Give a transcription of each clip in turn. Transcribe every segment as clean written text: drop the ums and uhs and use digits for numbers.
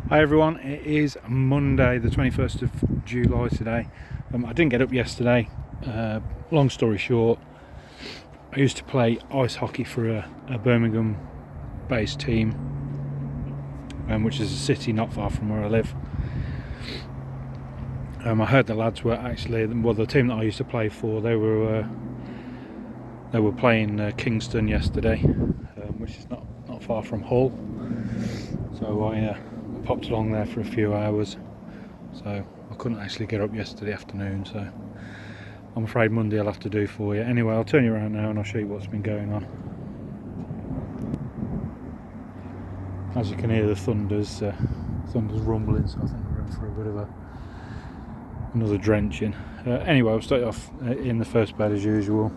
Hi everyone, it is Monday the 21st of July today. I didn't get up yesterday. Long story short, I used to play ice hockey for a Birmingham based team, which is a city not far from where I live. I heard the lads were actually, well, the team that I used to play for, they were playing Kingston yesterday, which is not far from Hull. So I popped along there for a few hours, so I couldn't actually get up yesterday afternoon, so I'm afraid Monday I'll have to do for you. Anyway, I'll turn you around now and I'll show you what's been going on. As you can hear, the thunder's rumbling, so I think we're in for a bit of another drenching. Anyway, I'll start off in the first bed as usual.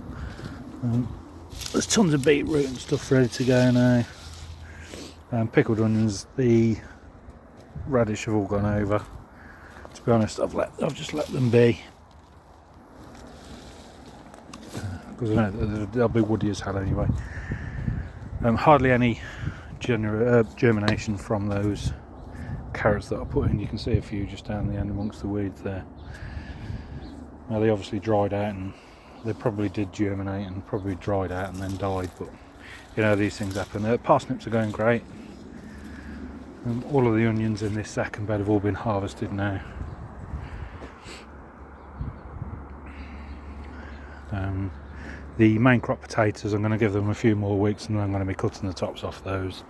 There's tons of beetroot and stuff ready to go now. Pickled onions, the radish have all gone over. To be honest, I've just let them be, because I know they'll be woody as hell anyway. Hardly any germination from those carrots that I put in. You can see a few just down the end amongst the weeds there. Now they obviously dried out, and they probably did germinate and probably dried out and then died, but you know, these things happen. Parsnips are going great. All of the onions in this second bed have all been harvested now. The main crop potatoes, I'm going to give them a few more weeks and then I'm going to be cutting the tops off those.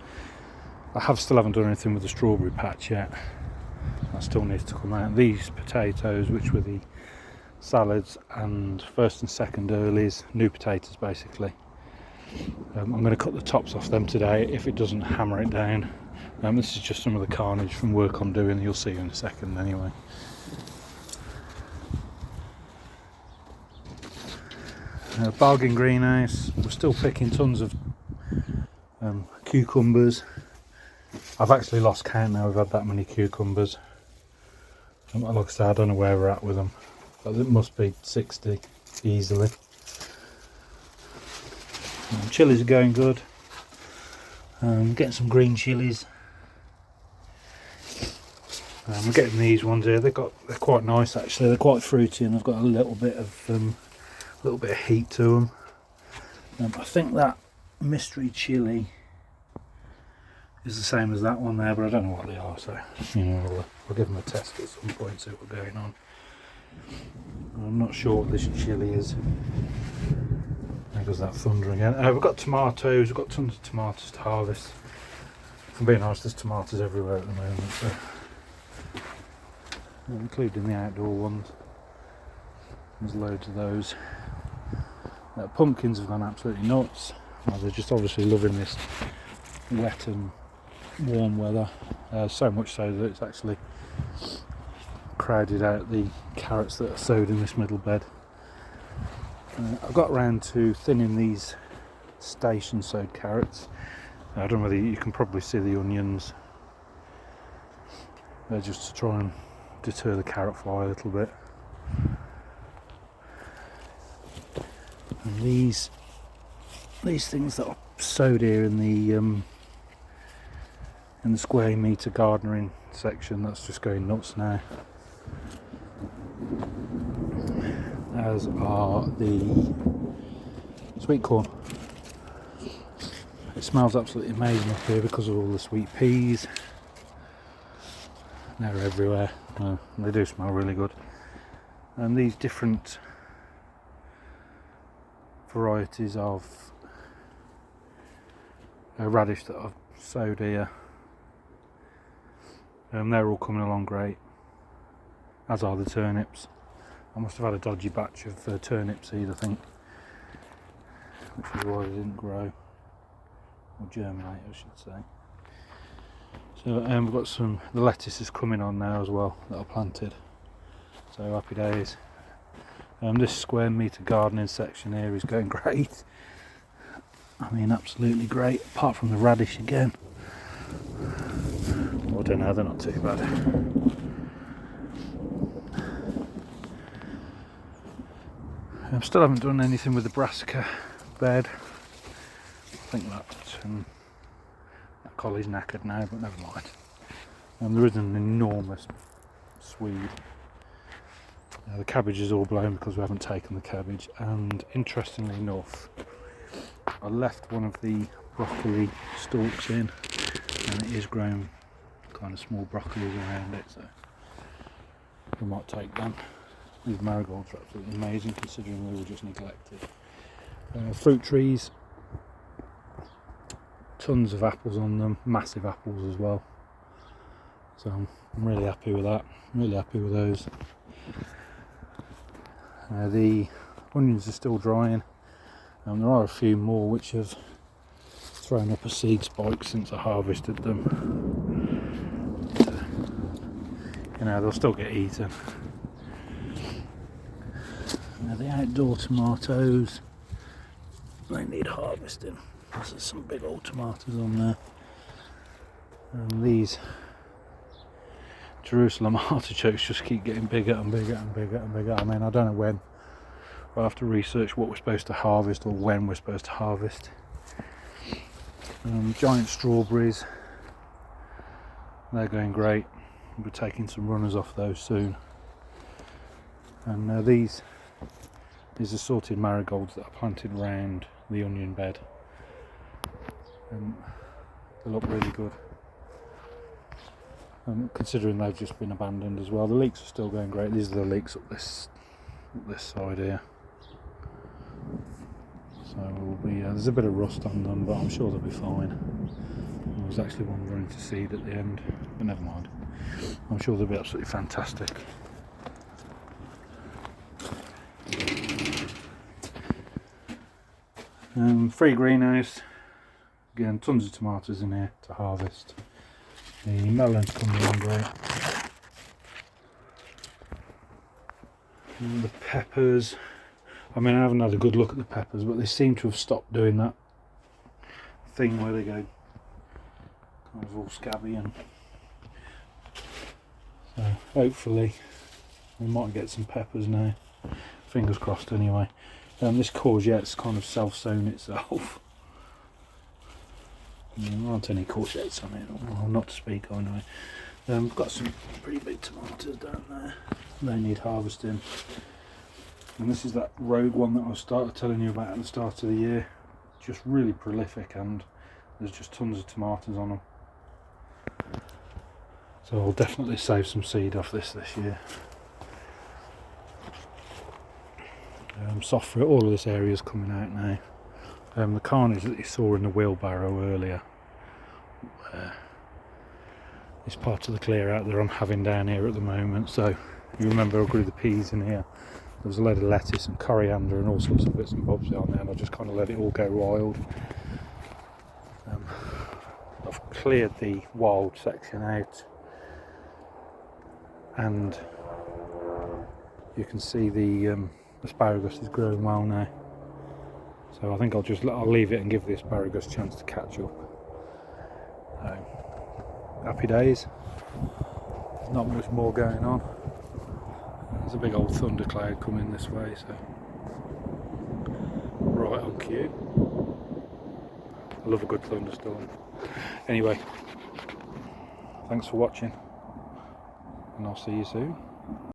I still haven't done anything with the strawberry patch yet. That still needs to come out. These potatoes, which were the salads and first and second earlies, new potatoes basically, I'm going to cut the tops off them today if it doesn't hammer it down. This is just some of the carnage from work I'm doing, you'll see in a second anyway. Bargain greenhouse, we're still picking tons of cucumbers. I've actually lost count now, we've had that many cucumbers. Like I said, I don't know where we're at with them, but it must be 60 easily. Chilies are going good. Getting some green chilies. We're getting these ones here. They're quite nice actually. They're quite fruity and they've got a little bit of heat to them. I think that mystery chili is the same as that one there, but I don't know what they are. So you know, I'll give them a test at some point, see what's going on. I'm not sure what this chili is. There goes that thunder again. We've got tomatoes. We've got tons of tomatoes to harvest. If I'm being honest, there's tomatoes everywhere at the moment, so including the outdoor ones. There's loads of those. Pumpkins have gone absolutely nuts. Well, they're just obviously loving this wet and warm weather. So much so that it's actually crowded out the carrots that are sowed in this middle bed. I've got round to thinning these station sowed carrots. I don't know whether you can probably see the onions. They're just to try and deter the carrot fly a little bit. And these things that are sowed here in the square metre gardening section, that's just going nuts now. As are the sweet corn. It smells absolutely amazing up here because of all the sweet peas. They're everywhere. They do smell really good. And these different varieties of radish that I've sowed here, they're all coming along great, as are the turnips. I must have had a dodgy batch of turnip seed, I think, which is why they didn't grow, or germinate I should say. So we've got the lettuce is coming on now as well that I planted, so happy days. This square metre gardening section here is going great. I mean, absolutely great, apart from the radish again. Well, I don't know, they're not too bad. I still haven't done anything with the brassica bed. I think that collie's knackered now, but never mind. and there is an enormous swede. The cabbage is all blown because we haven't taken the cabbage, and interestingly enough, I left one of the broccoli stalks in, and it is growing kind of small broccolis around it, so we might take them. These marigolds are absolutely amazing considering they were just neglected. Fruit trees, tons of apples on them, massive apples as well, so I'm really happy with that, really happy with those. The onions are still drying, and there are a few more which have thrown up a seed spike since I harvested them. You know, they'll still get eaten. Now the outdoor tomatoes, they need harvesting. There's some big old tomatoes on there. And these Jerusalem artichokes just keep getting bigger and bigger and bigger and bigger. I mean, I don't know when. I'll have to research what we're supposed to harvest or when we're supposed to harvest. Giant strawberries, they're going great. We'll be taking some runners off those soon. And these assorted marigolds that I planted round the onion bed. They look really good. Considering they've just been abandoned as well. The leeks are still going great. These are the leeks up this side here. So we'll be, there's a bit of rust on them, but I'm sure they'll be fine. There was actually one running to seed at the end, but never mind. I'm sure they'll be absolutely fantastic. Free greenhouse. Again, tons of tomatoes in here to harvest. The melons coming along great. And the peppers. I mean, I haven't had a good look at the peppers, but they seem to have stopped doing that thing where they go kind of all scabby, and so hopefully we might get some peppers now. Fingers crossed anyway. This courgette's kind of self-sown itself. There aren't any courgettes on it, well, not to speak of anyway. We've got some pretty big tomatoes down there. They need harvesting. And this is that rogue one that I started telling you about at the start of the year. Just really prolific, and there's just tons of tomatoes on them. So I'll definitely save some seed off this year. Soft fruit, all of this area is coming out now. The carnage that you saw in the wheelbarrow earlier, this part of the clear out that I'm having down here at the moment. So you remember I grew the peas in here. There was a load of lettuce and coriander and all sorts of bits and bobs on there, and I just kind of let it all go wild. I've cleared the wild section out, and you can see the asparagus is growing well now. So I think I'll leave it and give the asparagus a chance to catch up. Happy days. Not much more going on. There's a big old thundercloud coming this way, so right on cue. I love a good thunderstorm. Anyway, thanks for watching, and I'll see you soon.